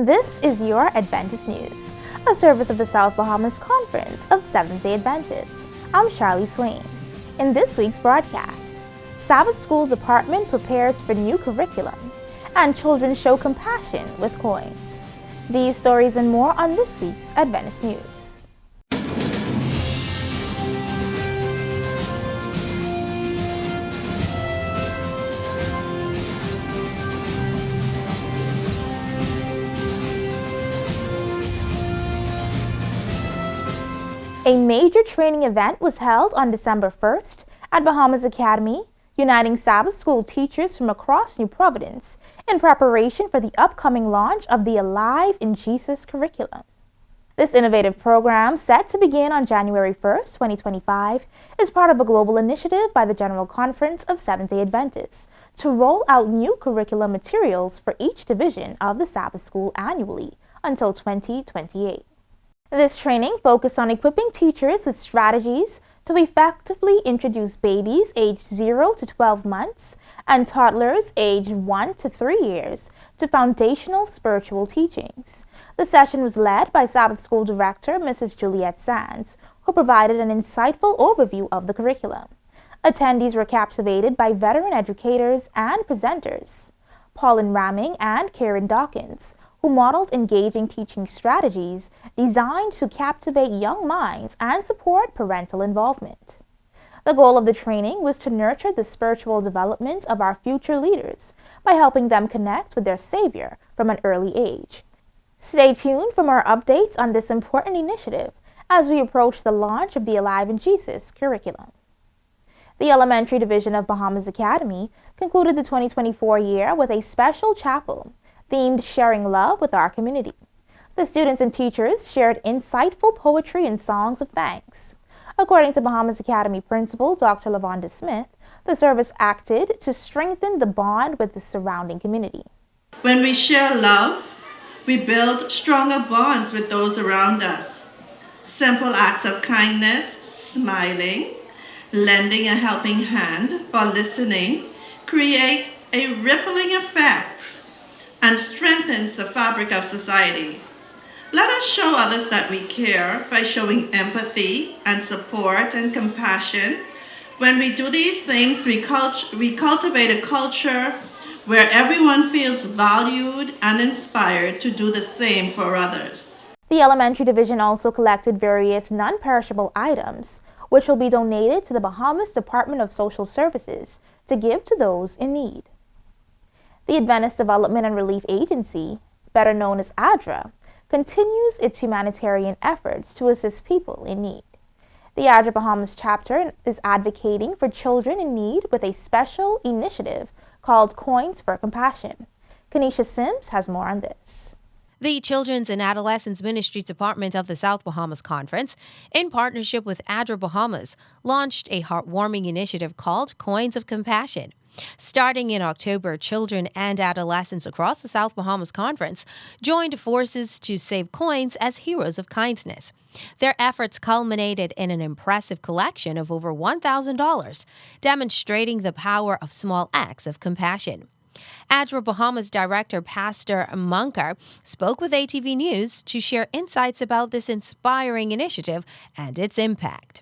and this is your Adventist News, a service of the South Bahamas Conference of Seventh-day Adventists. I'm Charlie Swain. In this week's broadcast, Sabbath School Department prepares for new curriculum, and children show compassion with coins. These stories and more on this week's Adventist News. A major training event was held on December 1st at Bahamas Academy, uniting Sabbath School teachers from across New Providence in preparation for the upcoming launch of the Alive in Jesus curriculum. This innovative program, set to begin on January 1st, 2025, is part of a global initiative by the General Conference of Seventh-day Adventists to roll out new curriculum materials for each division of the Sabbath School annually until 2028. This training focused on equipping teachers with strategies to effectively introduce babies aged 0 to 12 months and toddlers aged 1 to 3 years to foundational spiritual teachings. The session was led by Sabbath School Director Mrs. Juliette Sands, who provided an insightful overview of the curriculum. Attendees were captivated by veteran educators and presenters, Pauline Ramming and Karen Dawkins, who modeled engaging teaching strategies designed to captivate young minds and support parental involvement. The goal of the training was to nurture the spiritual development of our future leaders by helping them connect with their Savior from an early age. Stay tuned for more updates on this important initiative as we approach the launch of the Alive in Jesus curriculum. The Elementary Division of Bahamas Academy concluded the 2024 year with a special chapel themed Sharing Love with Our Community. The students and teachers shared insightful poetry and songs of thanks. According to Bahamas Academy Principal Dr. Lavonda Smith, the service acted to strengthen the bond with the surrounding community. When we share love, we build stronger bonds with those around us. Simple acts of kindness, smiling, lending a helping hand, or listening create a rippling effect and strengthens the fabric of society. Let us show others that we care by showing empathy and support and compassion. When we do these things, we cultivate a culture where everyone feels valued and inspired to do the same for others. The Elementary Division also collected various non-perishable items, which will be donated to the Bahamas Department of Social Services to give to those in need. The Adventist Development and Relief Agency, better known as ADRA, continues its humanitarian efforts to assist people in need. The ADRA Bahamas chapter is advocating for children in need with a special initiative called Coins for Compassion. Kanisha Sims has more on this. The Children's and Adolescents Ministries Department of the South Bahamas Conference, in partnership with ADRA Bahamas, launched a heartwarming initiative called Coins of Compassion. Starting in October, children and adolescents across the South Bahamas Conference joined forces to save coins as heroes of kindness. Their efforts culminated in an impressive collection of over $1,000, demonstrating the power of small acts of compassion. ADRA Bahamas Director Pastor Munkar spoke with ATV News to share insights about this inspiring initiative and its impact.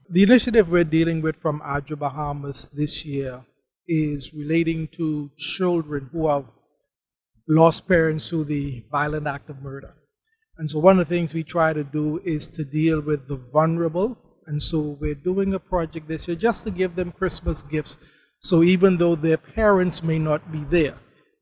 The initiative we're dealing with from ADRA Bahamas this year is relating to children who have lost parents through the violent act of murder. And so one of the things we try to do is to deal with the vulnerable. And so we're doing a project this year just to give them Christmas gifts. So even though their parents may not be there,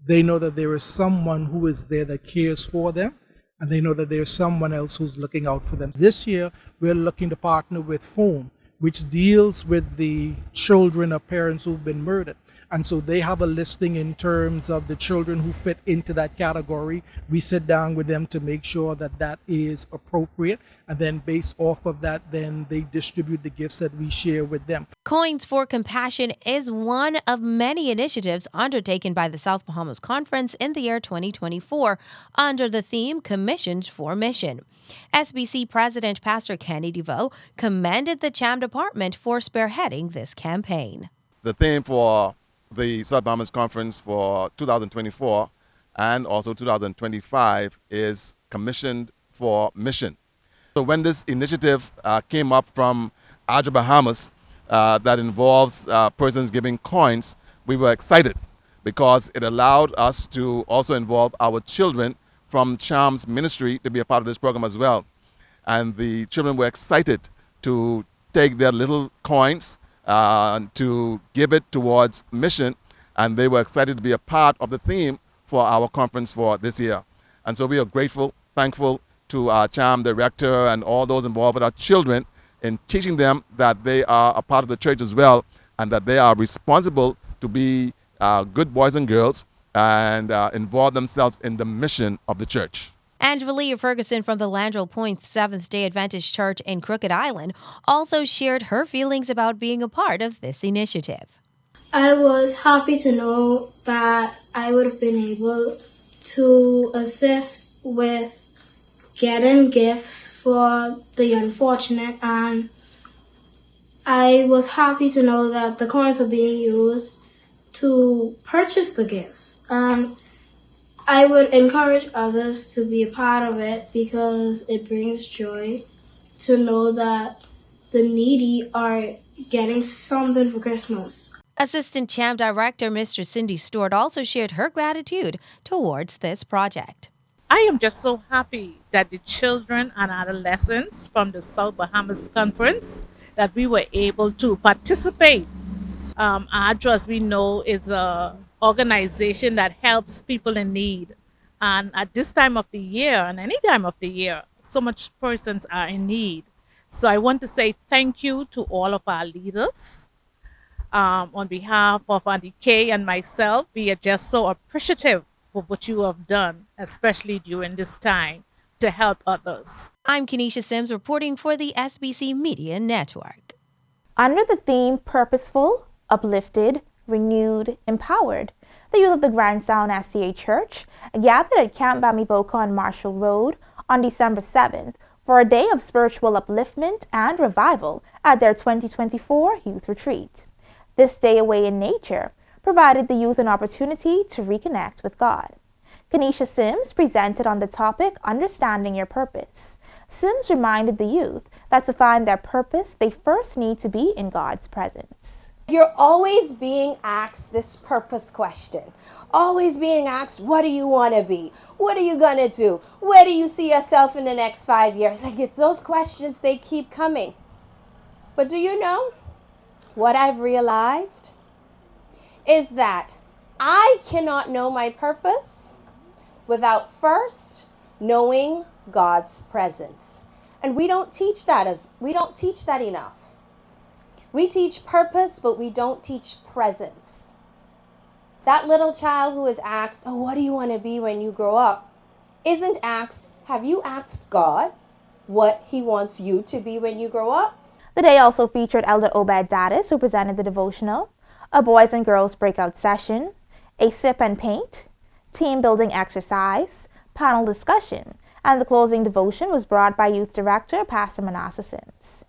they know that there is someone who is there that cares for them, and they know that there's someone else who's looking out for them. This year, we're looking to partner with FOAM, which deals with the children of parents who've been murdered. And so they have a listing in terms of the children who fit into that category. We sit down with them to make sure that that is appropriate. And then based off of that, then they distribute the gifts that we share with them. Coins for Compassion is one of many initiatives undertaken by the South Bahamas Conference in the year 2024 under the theme Commissioned for Mission. SBC President Pastor Kenny DeVoe commended the CHAM department for spearheading this campaign. The theme for the South Bahamas Conference for 2024 and also 2025 is commissioned for mission. So when this initiative came up from Adra Bahamas that involves persons giving coins, we were excited because it allowed us to also involve our children from Charm's ministry to be a part of this program as well. And the children were excited to take their little coins to give it towards mission, and they were excited to be a part of the theme for our conference for this year. And so we are grateful, thankful to our CHAM director and all those involved with our children in teaching them that they are a part of the church as well, and that they are responsible to be good boys and girls and involve themselves in the mission of the church. Angelia Ferguson from the Landrell Point Seventh-day Adventist Church in Crooked Island also shared her feelings about being a part of this initiative. I was happy to know that I would have been able to assist with getting gifts for the unfortunate, and I was happy to know that the coins were being used to purchase the gifts. I would encourage others to be a part of it because it brings joy to know that the needy are getting something for Christmas. Assistant CHAM Director Mr. Cindy Stewart also shared her gratitude towards this project. I am just so happy that the children and adolescents from the South Bahamas Conference, that we were able to participate. ADRA, as we know, is a organization that helps people in need. And at this time of the year, and any time of the year, so much persons are in need. So I want to say thank you to all of our leaders. On behalf of Auntie Kay and myself, we are just so appreciative for what you have done, especially during this time, to help others. I'm Kenesha Sims reporting for the SBC Media Network. Under the theme Purposeful, Uplifted, Renewed, Empowered, the youth of the Grand Sound SDA Church gathered at Camp Bamiboka on Marshall Road on December 7th for a day of spiritual upliftment and revival at their 2024 youth retreat. This day away in nature provided the youth an opportunity to reconnect with God. Kenesha Sims presented on the topic Understanding Your Purpose. Sims reminded the youth that to find their purpose, they first need to be in God's presence. You're always being asked this purpose question. Always being asked, what do you want to be? What are you going to do? Where do you see yourself in the next 5 years? Those questions, they keep coming. But do you know what I've realized is that I cannot know my purpose without first knowing God's presence. And we don't teach that enough. We teach purpose, but we don't teach presence. That little child who is asked, oh, what do you want to be when you grow up? Isn't asked, have you asked God what he wants you to be when you grow up? The day also featured Elder Obed Daddis, who presented the devotional, a boys and girls breakout session, a sip and paint, team building exercise, panel discussion, and the closing devotion was brought by Youth Director Pastor Manasseh Sims.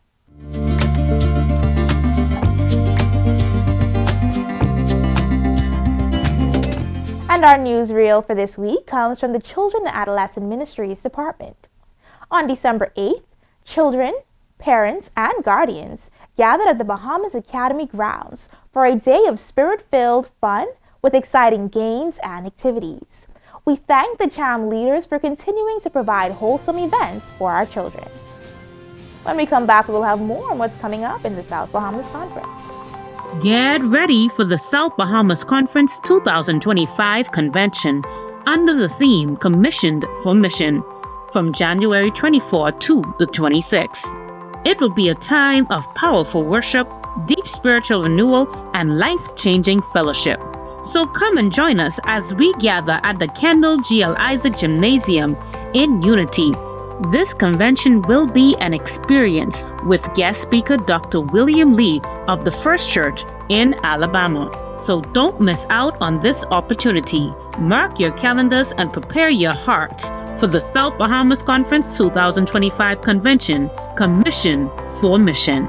And our newsreel for this week comes from the Children and Adolescent Ministries Department. On December 8th, children, parents, and guardians gathered at the Bahamas Academy grounds for a day of spirit-filled fun with exciting games and activities. We thank the CHAM leaders for continuing to provide wholesome events for our children. When we come back, we'll have more on what's coming up in the South Bahamas Conference. Get ready for the South Bahamas Conference 2025 convention under the theme Commissioned for Mission from January 24 to the 26th. It will be a time of powerful worship, deep spiritual renewal, and life-changing fellowship. So come and join us as we gather at the Kendall G.L. Isaac Gymnasium in unity. This convention will be an experience with guest speaker Dr. William Lee of the First Church in Alabama. So don't miss out on this opportunity. Mark your calendars and prepare your hearts for the South Bahamas Conference 2025 convention, Commission for Mission.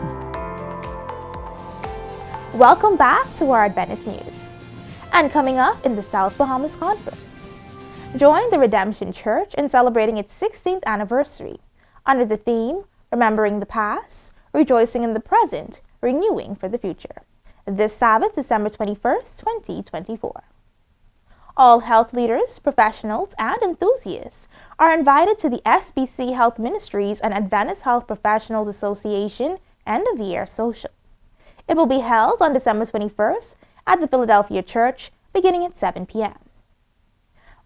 Welcome back to our Adventist News. And coming up in the South Bahamas Conference, Join the Redemption Church in celebrating its 16th anniversary under the theme Remembering the Past, Rejoicing in the Present, Renewing for the Future. This Sabbath, December 21st, 2024. All health leaders, professionals, and enthusiasts are invited to the SBC Health Ministries and Adventist Health Professionals Association End of Year Social. It will be held on December 21st at the Philadelphia Church beginning at 7 p.m.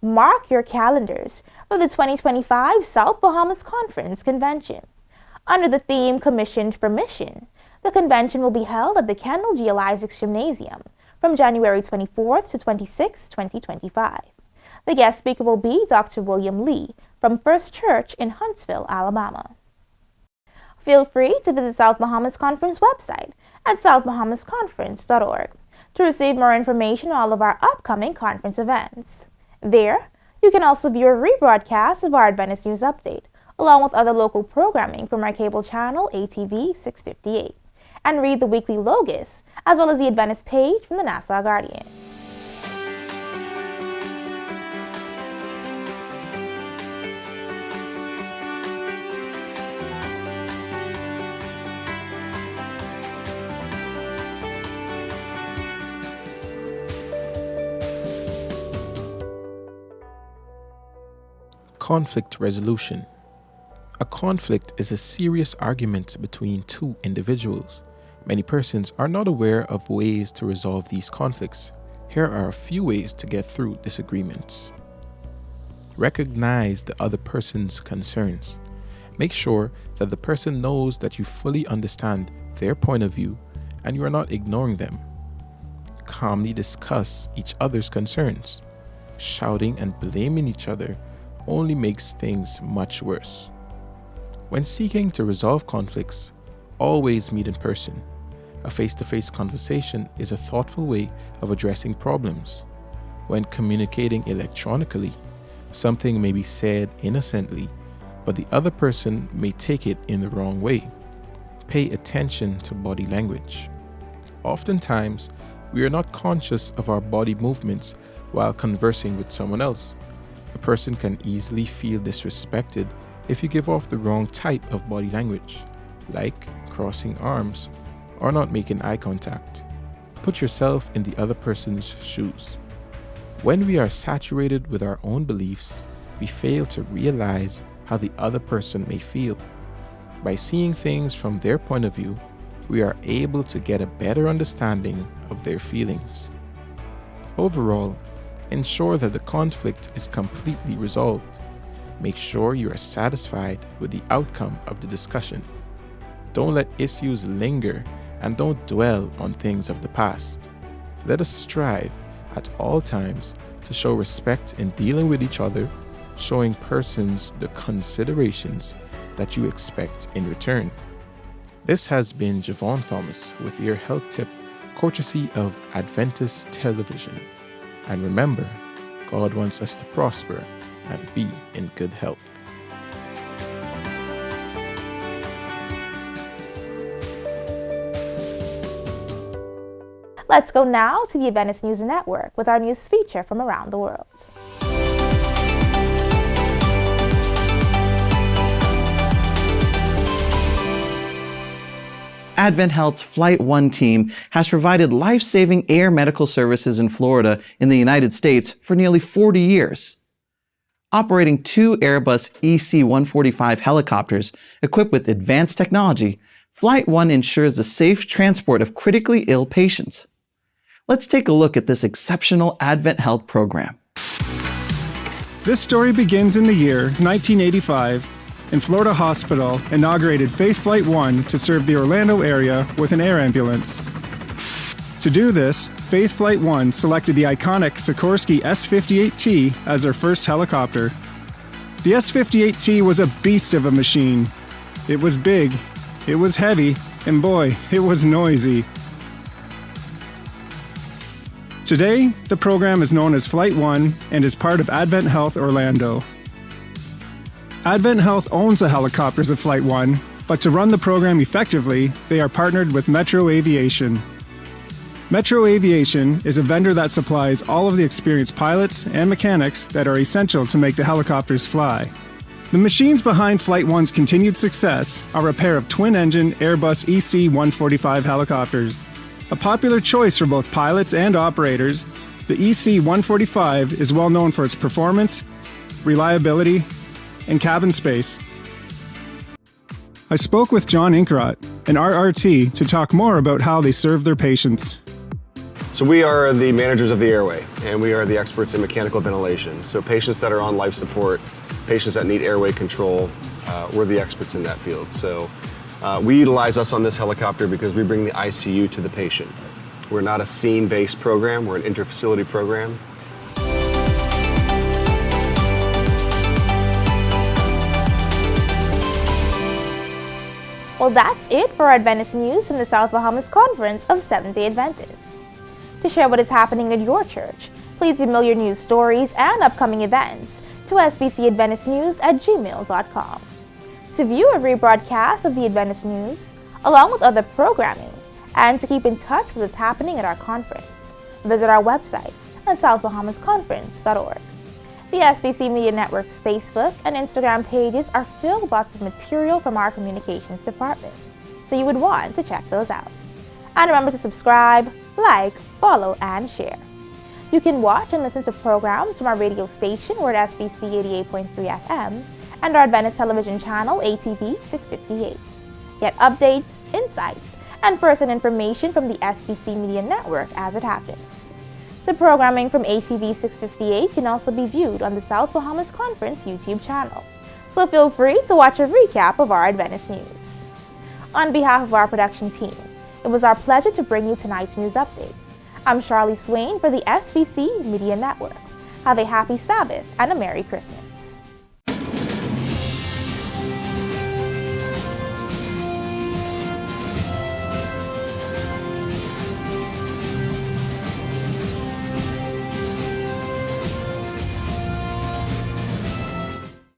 Mark your calendars for the 2025 South Bahamas Conference Convention. Under the theme Commissioned for Mission, the convention will be held at the Kendall G. Isaacs Gymnasium from January 24th to 26th, 2025. The guest speaker will be Dr. William Lee from First Church in Huntsville, Alabama. Feel free to visit South Bahamas Conference website at southbahamasconference.org to receive more information on all of our upcoming conference events. There, you can also view a rebroadcast of our Adventist News Update, along with other local programming from our cable channel ATV 658, and read the weekly Logos, as well as the Adventist page from the Nassau Guardian. Conflict resolution. A conflict is a serious argument between two individuals. Many persons are not aware of ways to resolve these conflicts. Here are a few ways to get through disagreements. Recognize the other person's concerns. Make sure that the person knows that you fully understand their point of view and you are not ignoring them. Calmly discuss each other's concerns. Shouting and blaming each other only makes things much worse. When seeking to resolve conflicts, always meet in person. A face-to-face conversation is a thoughtful way of addressing problems. When communicating electronically, something may be said innocently, but the other person may take it in the wrong way. Pay attention to body language. Oftentimes, we are not conscious of our body movements while conversing with someone else. A person can easily feel disrespected if you give off the wrong type of body language, like crossing arms or not making eye contact. Put yourself in the other person's shoes. When we are saturated with our own beliefs, we fail to realize how the other person may feel. By seeing things from their point of view, we are able to get a better understanding of their feelings. Overall, ensure that the conflict is completely resolved. Make sure you are satisfied with the outcome of the discussion. Don't let issues linger and don't dwell on things of the past. Let us strive at all times to show respect in dealing with each other, showing persons the considerations that you expect in return. This has been Javon Thomas with your health tip, courtesy of Adventist Television. And remember, God wants us to prosper and be in good health. Let's go now to the Adventist News Network with our news feature from around the world. Advent Health's Flight 1 team has provided life-saving air medical services in Florida in the United States for nearly 40 years. Operating two Airbus EC-145 helicopters equipped with advanced technology, Flight 1 ensures the safe transport of critically ill patients. Let's take a look at this exceptional Advent Health program. This story begins in the year 1985, and Florida Hospital inaugurated Faith Flight 1 to serve the Orlando area with an air ambulance. To do this, Faith Flight 1 selected the iconic Sikorsky S-58T as their first helicopter. The S-58T was a beast of a machine. It was big, it was heavy, and boy, it was noisy. Today, the program is known as Flight 1 and is part of Advent Health Orlando. Advent Health owns the helicopters of Flight 1, but to run the program effectively, they are partnered with Metro Aviation. Metro Aviation is a vendor that supplies all of the experienced pilots and mechanics that are essential to make the helicopters fly. The machines behind Flight 1's continued success are a pair of twin-engine Airbus EC-145 helicopters. A popular choice for both pilots and operators, the EC-145 is well known for its performance, reliability, and cabin space. I spoke with John Inkrot, an RRT, to talk more about how they serve their patients. So we are the managers of the airway, and we are the experts in mechanical ventilation. So patients that are on life support, patients that need airway control, we're the experts in that field. So we utilize us on this helicopter because we bring the ICU to the patient. We're not a scene-based program, we're an interfacility program. Well, that's it for our Adventist news from the South Bahamas Conference of Seventh-day Adventists. To share what is happening at your church, please email your news stories and upcoming events to sbcadventistnews@gmail.com. To view a rebroadcast of the Adventist news, along with other programming, and to keep in touch with what's happening at our conference, visit our website at southbahamasconference.org. The SBC Media Network's Facebook and Instagram pages are filled with lots of material from our communications department, so you would want to check those out. And remember to subscribe, like, follow, and share. You can watch and listen to programs from our radio station, we're at SBC 88.3 FM, and our Adventist television channel, ATV 658. Get updates, insights, and first-hand information from the SBC Media Network as it happens. The programming from ATV 658 can also be viewed on the South Bahamas Conference YouTube channel, so feel free to watch a recap of our Adventist news. On behalf of our production team, it was our pleasure to bring you tonight's news update. I'm Charlie Swain for the SBC Media Network. Have a happy Sabbath and a Merry Christmas.